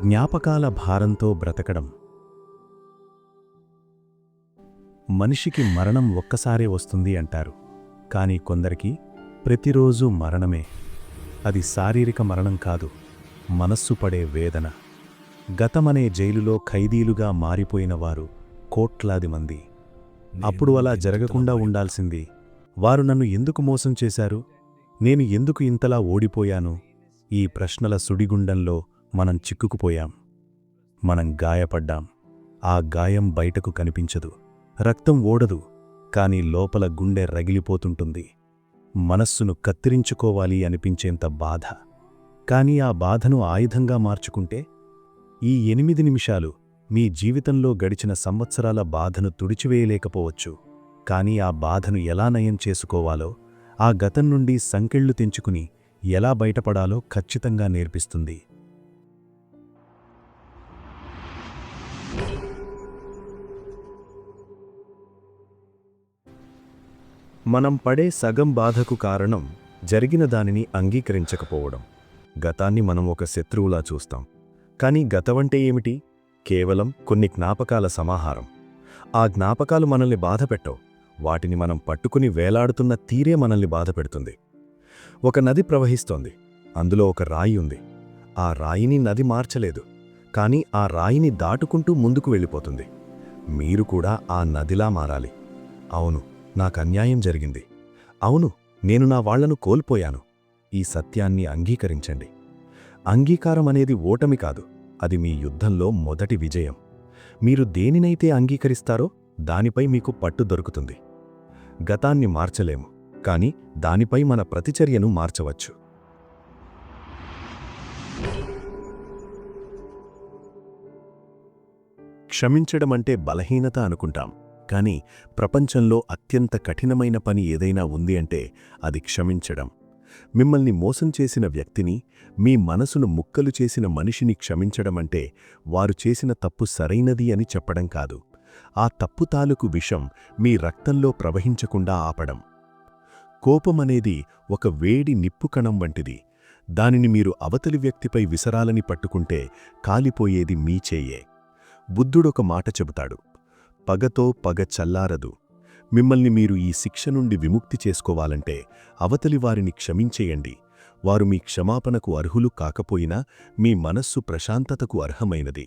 జ్ఞాపకాల భారంతో బ్రతకడం. మనిషికి మరణం ఒక్కసారే వస్తుంది అంటారు, కాని కొందరికి ప్రతిరోజూ మరణమే. అది శారీరక మరణం కాదు, మనస్సు పడే వేదన. గతమనే జైలులో ఖైదీలుగా మారిపోయిన వారు కోట్లాది మంది. అప్పుడు అలా జరగకుండా ఉండాల్సింది. వారు నన్ను ఎందుకు మోసం చేశారు? నేను ఎందుకు ఇంతలా ఓడిపోయాను? ఈ ప్రశ్నల సుడిగుండంలో మనం చిక్కుకుపోయాం. మనం గాయపడ్డాం. ఆ గాయం బయటకు కనిపించదు, రక్తం ఓడదు, కాని లోపల గుండె రగిలిపోతుంటుంది. మనస్సును కత్తిరించుకోవాలి అనిపించేంత బాధ. కాని ఆ బాధను ఆయుధంగా మార్చుకుంటే? ఈ 8 నిమిషాలు మీ జీవితంలో గడిచిన సంవత్సరాల బాధను తుడిచివేయలేకపోవచ్చు, కాని ఆ బాధను ఎలా నయం చేసుకోవాలో, ఆ గతం నుండి సంకెళ్ళు తెంచుకుని ఎలా బయటపడాలో ఖచ్చితంగా నేర్పిస్తుంది. మనం పడే సగం బాధకు కారణం జరిగిన దానిని అంగీకరించకపోవడం. గతాన్ని మనం ఒక శత్రువులా చూస్తాం, కానీ గతమంటే ఏమిటి? కేవలం కొన్ని జ్ఞాపకాల సమాహారం. ఆ జ్ఞాపకాలు మనల్ని బాధపెట్టవు, వాటిని మనం పట్టుకుని వేలాడుతున్న తీరే మనల్ని బాధపెడుతుంది. ఒక నది ప్రవహిస్తోంది, అందులో ఒక రాయి ఉంది. ఆ రాయిని నది మార్చలేదు, కానీ ఆ రాయిని దాటుకుంటూ ముందుకు వెళ్ళిపోతుంది. మీరు కూడా ఆ నదిలా మారాలి. అవును, నాకు అన్యాయం జరిగింది. అవును, నేను నా వాళ్లను కోల్పోయాను. ఈ సత్యాన్ని అంగీకరించండి. అంగీకారం అనేది ఓటమి కాదు, అది మీ యుద్ధంలో మొదటి విజయం. మీరు దేనినైతే అంగీకరిస్తారో దానిపై మీకు పట్టు దొరుకుతుంది. గతాన్ని మార్చలేము, కాని దానిపై మన ప్రతిచర్యను మార్చవచ్చు. క్షమించడమంటే బలహీనత అనుకుంటాం, కానీ ప్రపంచంలో అత్యంత కఠినమైన పని ఏదైనా ఉంది అంటే అది క్షమించడం. మిమ్మల్ని మోసం చేసిన వ్యక్తిని, మీ మనసును ముక్కలు చేసిన మనిషిని క్షమించడమంటే వారు చేసిన తప్పు సరైనది అని చెప్పడం కాదు, ఆ తప్పు తాలూకు విషం మీ రక్తంలో ప్రవహించకుండా ఆపడం. కోపమనేది ఒక వేడి నిప్పుకణం వంటిది. దానిని మీరు అవతలి వ్యక్తిపై విసరాలని పట్టుకుంటే కాలిపోయేది మీ చేయే. బుద్ధుడొక మాట చెబుతాడు, పగతో పగ చల్లారదు. మిమ్మల్ని మీరు ఈ శిక్ష నుండి విముక్తి చేసుకోవాలంటే అవతలి వారిని క్షమించేయండి. వారు మీ క్షమాపణకు అర్హులు కాకపోయినా మీ మనస్సు ప్రశాంతతకు అర్హమైనది.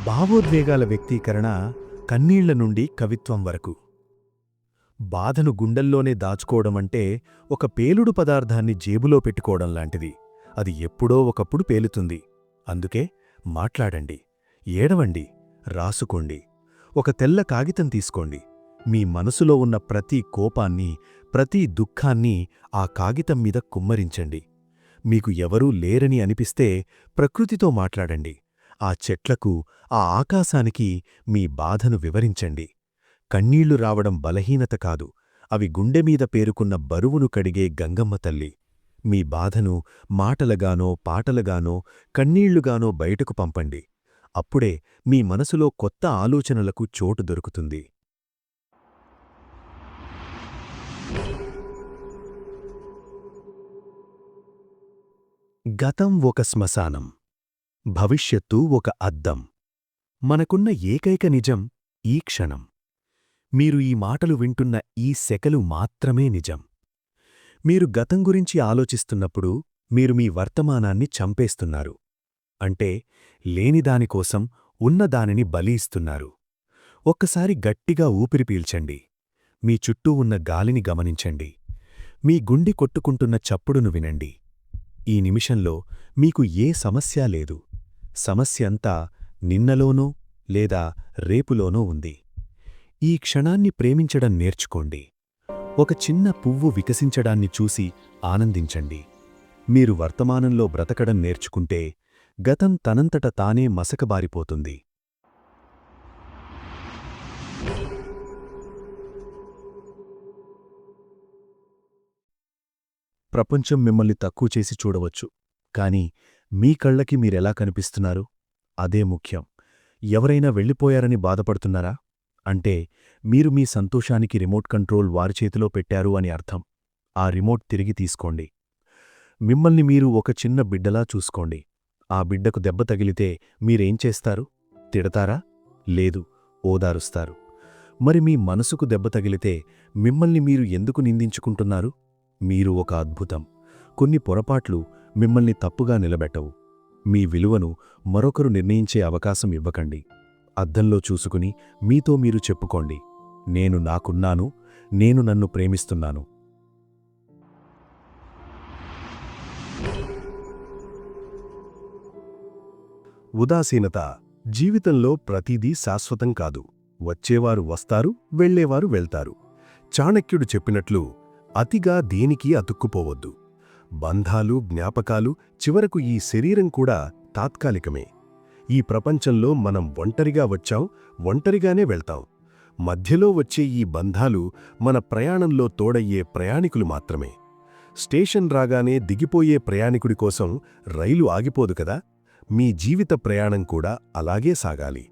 భావోద్వేగాల వ్యక్తీకరణ కన్నీళ్ల నుండి కవిత్వం వరకు. బాధను గుండెల్లోనే దాచుకోవడమంటే ఒక పేలుడు పదార్థాన్ని జేబులో పెట్టుకోవడం లాంటిది. అది ఎప్పుడో ఒకప్పుడు పేలుతుంది. అందుకే మాట్లాడండి, ఏడవండి, రాసుకోండి. ఒక తెల్ల కాగితం తీసుకోండి. మీ మనసులో ఉన్న ప్రతి కోపాన్ని, ప్రతి దుఃఖాన్ని ఆ కాగితం మీద కుమ్మరించండి. మీకు ఎవరూ లేరని అనిపిస్తే ప్రకృతితో మాట్లాడండి. ఆ చెట్లకు, ఆ ఆకాశానికి మీ బాధను వివరించండి. కన్నీళ్లు రావడం బలహీనత కాదు, అవి గుండెమీద పేరుకున్న బరువును కడిగే గంగమ్మ తల్లి. మీ బాధను మాటలగానో, పాటలగానో, కన్నీళ్లుగానో బయటకు పంపండి. అప్పుడే మీ మనసులో కొత్త ఆలోచనలకు చోటు దొరుకుతుంది. గతం ఒక శ్మశానం, భవిష్యత్తు ఒక అద్దం. మనకున్న ఏకైక నిజం ఈ క్షణం. మీరు ఈ మాటలు వింటున్న ఈ సెకలు మాత్రమే నిజం. మీరు గతం గురించి ఆలోచిస్తున్నప్పుడు మీరు మీ వర్తమానాన్ని చంపేస్తున్నారు. అంటే లేనిదానికోసం ఉన్నదానిని బలి ఇస్తున్నారు. ఒక్కసారి గట్టిగా ఊపిరి పీల్చండి. మీ చుట్టూ ఉన్న గాలిని గమనించండి. మీ గుండె కొట్టుకుంటున్న చప్పుడును వినండి. ఈ నిమిషంలో మీకు ఏ సమస్య లేదు. సమస్యంతా నిన్నలోనో లేదా రేపులోనో ఉంది. ఈ క్షణాన్ని ప్రేమించడం నేర్చుకోండి. ఒక చిన్న పువ్వు వికసించడాన్ని చూసి ఆనందించండి. మీరు వర్తమానంలో బ్రతకడం నేర్చుకుంటే గతం తనంతట తానే మసకబారిపోతుంది. ప్రపంచం మిమ్మల్ని తక్కువ చేసి చూడవచ్చు, కానీ మీ కళ్ళకి మీరెలా కనిపిస్తున్నారు? అదే ముఖ్యం. ఎవరైనా వెళ్ళిపోయారని బాధపడుతున్నారా? అంటే మీరు మీ సంతోషానికి రిమోట్ కంట్రోల్ వారి చేతిలో పెట్టారు అని అర్థం. ఆ రిమోట్ తిరిగి తీసుకోండి. మిమ్మల్ని మీరు ఒక చిన్న బిడ్డలా చూసుకోండి. ఆ బిడ్డకు దెబ్బ తగిలితే మీరేం చేస్తారు? తిడతారా? లేదు, ఓదారుస్తారు. మరి మీ మనసుకు దెబ్బ తగిలితే మిమ్మల్ని మీరు ఎందుకు నిందించుకుంటున్నారు? మీరు ఒక అద్భుతం. కొన్ని పొరపాట్లు మిమ్మల్ని తప్పుగా నిలబెట్టవు. మీ విలువను మరొకరు నిర్ణయించే అవకాశం ఇవ్వకండి. అద్దంలో చూసుకుని మీతో మీరు చెప్పుకోండి, నేను నాకున్నాను, నేను నన్ను ప్రేమిస్తున్నాను. ఉదాసీనత. జీవితంలో ప్రతిదీ శాశ్వతం కాదు. వచ్చేవారు వస్తారు, వెళ్లేవారు వెళ్తారు. చాణక్యుడు చెప్పినట్లు అతిగా దేనికీ అతుక్కుపోవద్దు. బంధాలు, జ్ఞాపకాలు, చివరకు ఈ శరీరం కూడా తాత్కాలికమే. ఈ ప్రపంచంలో మనం ఒంటరిగా వచ్చాం, ఒంటరిగానే వెళ్తాం. మధ్యలో వచ్చే ఈ బంధాలు మన ప్రయాణంలో తోడయ్యే ప్రయాణికులు మాత్రమే. స్టేషన్ రాగానే దిగిపోయే ప్రయాణికుడి కోసం రైలు ఆగిపోదు కదా. మీ జీవిత ప్రయాణం కూడా అలాగే సాగాలి.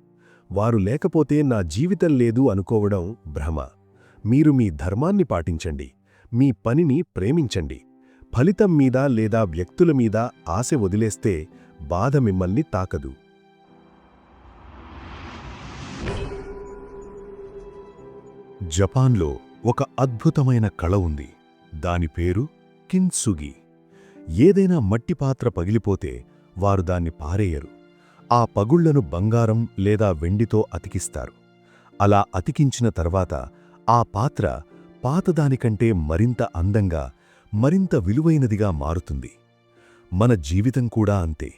వారు లేకపోతే నా జీవితం లేదు అనుకోవడం భ్రమ. మీరు మీ ధర్మాన్ని పాటించండి, మీ పనిని ప్రేమించండి. ఫలితం మీద లేదా వ్యక్తుల మీద ఆశ వదిలేస్తే బాధ మిమ్మల్ని తాకదు. జపాన్లో ఒక అద్భుతమైన కళ ఉంది. దాని పేరు కిన్సుగి. ఏదైనా మట్టిపాత్ర పగిలిపోతే వారు దాన్ని పారేయరు. ఆ పగుళ్లను బంగారం లేదా వెండితో అతికిస్తారు. అలా అతికించిన తర్వాత ఆ పాత్ర పాతదానికంటే మరింత అందంగా, మరింత విలువైనదిగా మారుతుంది. మన జీవితం కూడా అంతే.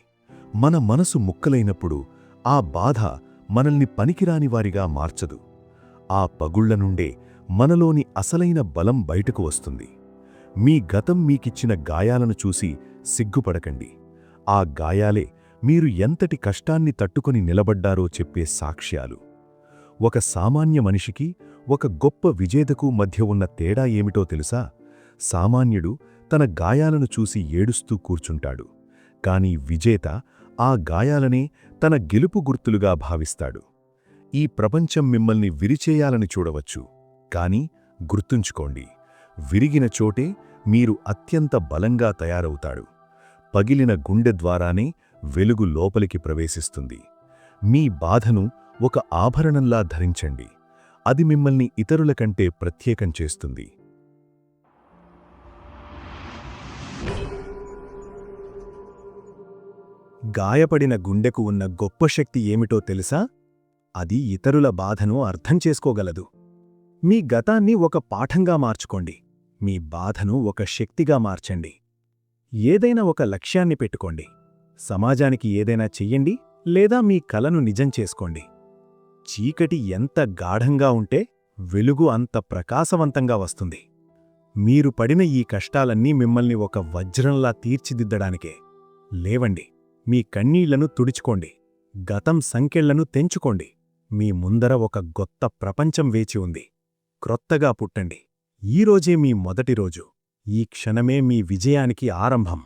మన మనసు ముక్కలైనప్పుడు ఆ బాధ మనల్ని పనికిరాని వారిగా మార్చదు. ఆ పగుళ్ల నుండే మనలోని అసలైన బలం బయటకు వస్తుంది. మీ గతం మీకిచ్చిన గాయాలను చూసి సిగ్గుపడకండి. ఆ గాయాలే మీరు ఎంతటి కష్టాన్ని తట్టుకొని నిలబడ్డారో చెప్పే సాక్ష్యాలు. ఒక సామాన్య మనిషికి, ఒక గొప్ప విజేతకు మధ్య ఉన్న తేడా ఏమిటో తెలుసా? సామాన్యుడు తన గాయాలను చూసి ఏడుస్తూ కూర్చుంటాడు. కాని విజేత ఆ గాయాలనే తన గెలుపు గుర్తులుగా భావిస్తాడు. ఈ ప్రపంచం మిమ్మల్ని విరిచేయాలని చూడవచ్చు, కాని గుర్తుంచుకోండి, విరిగిన చోటే మీరు అత్యంత బలంగా తయారవుతాడు. పగిలిన గుండె ద్వారానే వెలుగు లోపలికి ప్రవేశిస్తుంది. మీ బాధను ఒక ఆభరణంలా ధరించండి. అది మిమ్మల్ని ఇతరుల కంటే ప్రత్యేకం చేస్తుంది. గాయపడిన గుండెకు ఉన్న గొప్ప శక్తి ఏమిటో తెలుసా? అది ఇతరుల బాధను అర్థం చేసుకోగలదు. మీ గతాన్ని ఒక పాఠంగా మార్చుకోండి. మీ బాధను ఒక శక్తిగా మార్చండి. ఏదైనా ఒక లక్ష్యాన్ని పెట్టుకోండి. సమాజానికి ఏదైనా చెయ్యండి, లేదా మీ కలను నిజం చేసుకోండి. చీకటి ఎంత గాఢంగా ఉంటే వెలుగు అంత ప్రకాశవంతంగా వస్తుంది. మీరు పడిన ఈ కష్టాలన్నీ మిమ్మల్ని ఒక వజ్రంలా తీర్చిదిద్దడానికే. లేవండి, మీ కన్నీళ్లను తుడుచుకోండి. గతం సంకెళ్లను తెంచుకోండి. మీ ముందర ఒక గొత్త ప్రపంచం వేచి ఉంది. క్రొత్తగా పుట్టండి. ఈరోజే మీ మొదటి రోజు. ఈ క్షణమే మీ విజయానికి ఆరంభం.